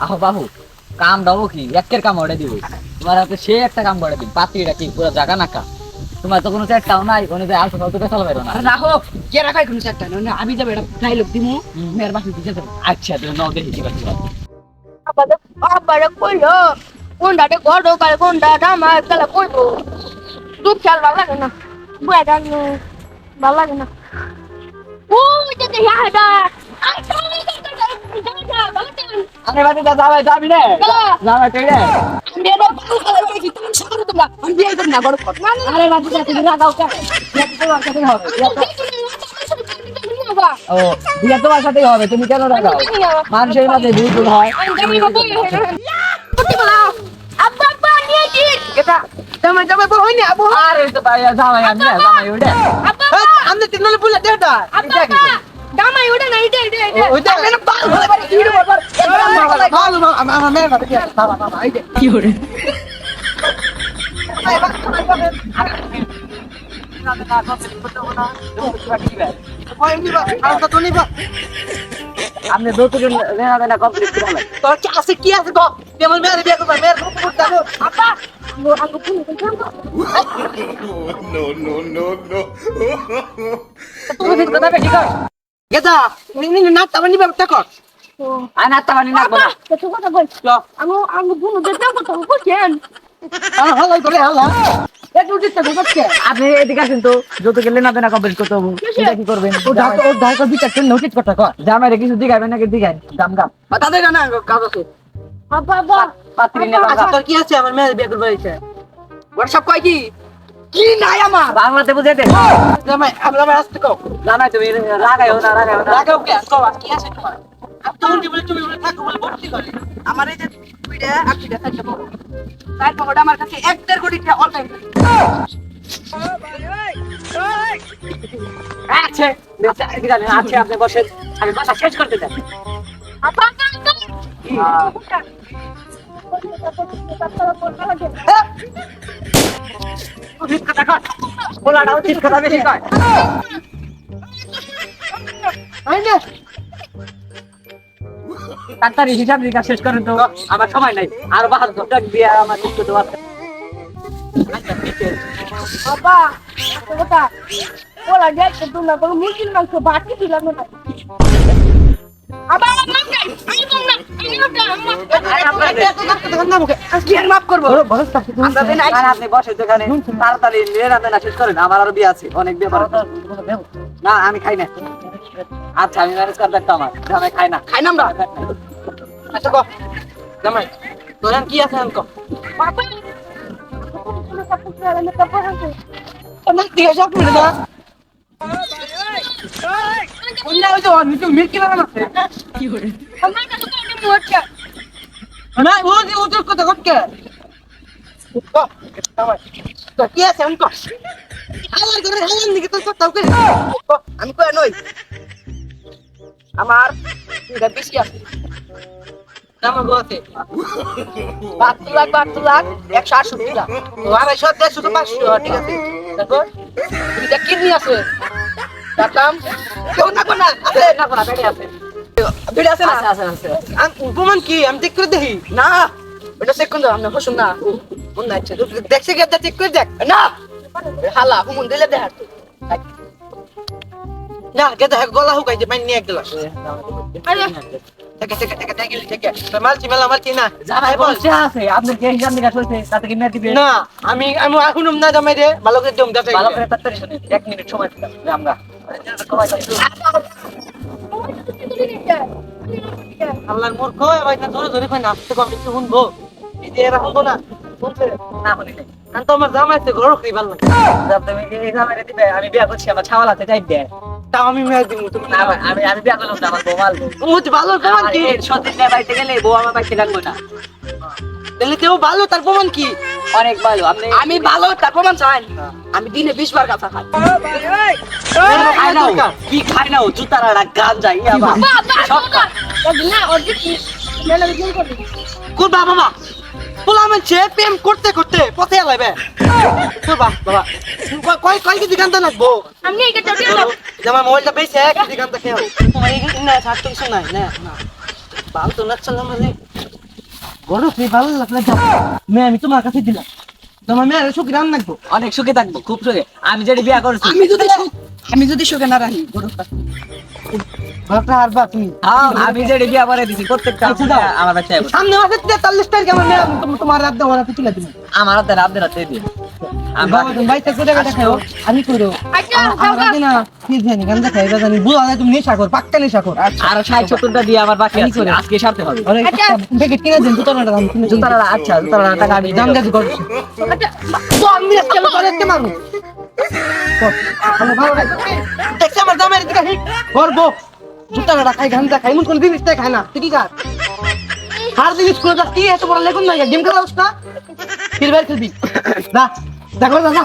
আহো বাহু কাম দাও কি একের কাম ওটা দিব তোমার হাতে সে একটা কাম করে দিন পাতিটা কি পুরো জায়গা নাকা তোমার তো কোনো চারটাও নাই কোনো যে আলতো ফালতু পেছাল বেরো না রাখো কে রাখাই কোন চারটা না আমি যাবে এটা ডাইলগ দিমু মেয়ের বাসা দিতে যাবো আচ্ছা তুমি নাও দেখি কি করছো আবারে কইলো কোনটাতে গড় কালে কোনটা আমার কালে কইবো তুই খেয়াল ভালো লাগে না বুয়াটা ভালো লাগে না ও যেতে ইয়াদা আরে বাড়ি দা যাবে যাবি রে যাবে তুই রে আমি এটা ভালো করে কইছি তুমি সারা তোমরা আমি বিয়ে করব না বড় কথা আরে বাড়ি দা তুমি রাগাও কে তোমার সাথে হবে ও বিয়ে তোমার সাথেই হবে তুমি কেন রাগাও মানুষের মাঝে ভুল হয় আব্বা আব্বা নিয়ে দিন এটা জামাই বউ হইনি আবু আরে তো ভাই যাবে আমি যাবে ওটা আব্বা আমনে তিনলে বলে দেটা আব্বা দামাই ওটা না এটা ওইটা মেরে পাল ধরে বাড়ি কি রে বাবা ভালো আমার মেয়ের কথা কি বাবা বাবা আইতে কি হরে আপনি দোতকে লেনা দেনা কমপ্লিট করে নেন তোর কি আছে গো যেমন মেয়ের বিয়ে করবা মেয়ের মুখ করতে যাবো আব্বা আঙ্গু ফুল No, no, no, no. তুমি ঠিক কথা বেশি কর গেদা নি নাটটা বানি ব্যাপারটা কর আই না তাবানি না আব্বা তো কথা বল আঙ্গু ফুল দেখতে কথা কইছেন হালাই করে হালা একটু দিতে করতে আপনি এদিকে আসেন তো যৌতুকে লেনা দেনা কমপ্লিট করতে হবে এটা কি করবেন ও ঢাকা বিচারতে নোটিস করতে কর জামাই রে কিছু দিগাবেন নাকি দিগান দাম গাম তাদের না কাজ আছে আব্বা আব্বা পাত্রী নে আচ্ছা তোর কি আছে আমার মেয়ের বিয়ে করবে ইচ্ছে ওর সব কয় কি নাই আমার বাংলাতে বুঝাইতে জামাই আমরা আসতে কও জামাই তুমি লাগাইও না লাগাও কে কও কি আছে তোমার তুমি বলে থাকো বলে ভর্তি করে আমার এই যে দুইটা আটটা থাকে তারপর ওটা আমার কাছে 1.5 কোটি টাকা অনলাইন আছে এদিকে আছে আপনি বসেন আমি বাসা শেষ করতে চাই আব্বা উচিত কথা কর বলাটা উচিত কথা বেশি কয় আইনে তাড়াতাড়ি হিসাব নিকাশ শেষ করেন তো আমার সময় নাই আর বাহার ঘন্টা দিয়ে আমার কিছু তো আছে আব্বা কথা বলা যায় তো না কোনো মুশকিল না তো বাকি দিলাম না আব্বা আমি মাফ করবো আপনি বসে যেখানে তাড়াতাড়ি লেনা দেনা শেষ করেন আমার আরো বিয়ে আছে অনেক বিয়ে করে না আমি খাই না আচ্ছা আমি ম্যানেজ করে দেখতাম আমার জামাই খাই না খাই না আমরা আচ্ছা কো জামাই তোর কি আছে আনকো বাবা না দিয়ে সব মিলে না কোনটা ওই তো নিচে মিরকি লাগানো আছে কি করে আমার কাছে তো একটা মোটকা না ও তো কথা কটকে তো কি আছে আনকো হালাল করে হালাল দিকে তো কথা করে আমি কই নই আমার এটা বেশি আছে আমার গোতে 5 লাখ 168 লাখ আমার সব দেশ শুধু 500 ঠিক আছে দেখো এটা কিডনি আছে দাম কেউ না কোনা আছে না কোনা বেড়ে আছে ভিড় আছে না আছে আমি উপমান কি আমি চেক করে দেখি না এটা চেক করে আমি হসুন না মন আছে দেখছে কি চেক করে দেখ না হালা হুমন দিলে দেখ না কে দেখ গলা হুকাই যে পানি নিয়ে এক গ্লাস থেকে মালচি মেলা মালচি না জামাই বলছে আছে আপনার যে হিসাব নিকাশ হয়েছে তাতে কি মেয়ে দিবে না আমি এখন না জামাই রে ভালো করে জম যাচ্ছে ভালো করে তাড়াতাড়ি শুনে 1 মিনিট সময় দিলাম আমরা সবাই আল্লাহর মূর্খ ভাই না ধরে ধরে কই নাচতে কম একটু শুনবো এই যে এরা শুনবো না শুনছে না বলি আমি তো আমার জামাই আছে ঘর রাখি ভালো লাগে তুমি এই জামাই দিবে আমি বিয়ে করছি আমার ছাওয়াল আছে যাই দে তাও আমি মেয়ে দিব তুমি না আমি বিয়ে করলাম না আমার বউ মালবো মুজ ভালো প্রমাণ কি সত্যি বাড়িতে গেলে বউ আমার বাড়িতে রাখবো না তাহলে কেউ ভালো তার প্রমাণ কি অনেক ভালো আপনি আমি ভালো তার প্রমাণ চাই আমি দিনে 20 বার কাঁচা খাই খাই নাও কি খাই নাও জুতার আর গান যাই আবার সব না ওর কি মেলা বিজন করে কোন বাবা পোলা মানছে প্রেম করতে করতে পথে আলাইবে তোর বাবা কয় কয় কি দিগান্ত লাগবো আমি এটা দিলাম জামা মোবাইলটা বেশি এক দিগান্ত খেয়ে তোমার এই না ছাড়তে কিছু নাই না ভালো তো না চললাম মানে বড় তুই ভালো লাগলে যাও মেয়ে আমি তোমার কাছে দিলাম তোমার মেয়ের সুখী রান রাখবো অনেক সুখে থাকবো, খুব সুখে। আমি যেটি বিয়া করছি, আমি যদি সুখে না রাখি বড়টা ঘরটা হারবা তুমি হ্যাঁ, আমি যেটি বিয়া করে দিছি প্রত্যেকটা আচ্ছা, যাও। আমার বাচ্চা সামনে মাসে 43 তারিখ আমার মেয়ে তোমার রাত দেওয়ার হাতে তুলে দিবি আমার হাতে আপনার হাতে দিন। বাবা তুমি বাইতে করে দেখাও আমি কইরো আচ্ছা, আমার রাতে না কি জানি গান দেখাই এটা জানি বুঝা যায় তুমি নেশা কর পাক্কা নেশা কর আর 60-70টা দিয়ে আমার বাকি আমি আছে, করে। আজকে সারতে হবে। আরে আচ্ছা। প্যাকেট কিনে দিন জুতাটা দাম কিনে দিন জুতারা আচ্ছা, জুতারা টাকা আমি দাম দাম দে কর আচ্ছা তো আমি আজকে করে কে মারু ভালো দেখছ আমার দামের দিকে হিট করব জুতাটা খাই গান দেখাই এমন কোন জিনিস খায় না তুই কি কার হার দিন স্কুলে যা কি এত বড় লেগুন না গেম খেলা না ফির বের খেলবি না দেখো না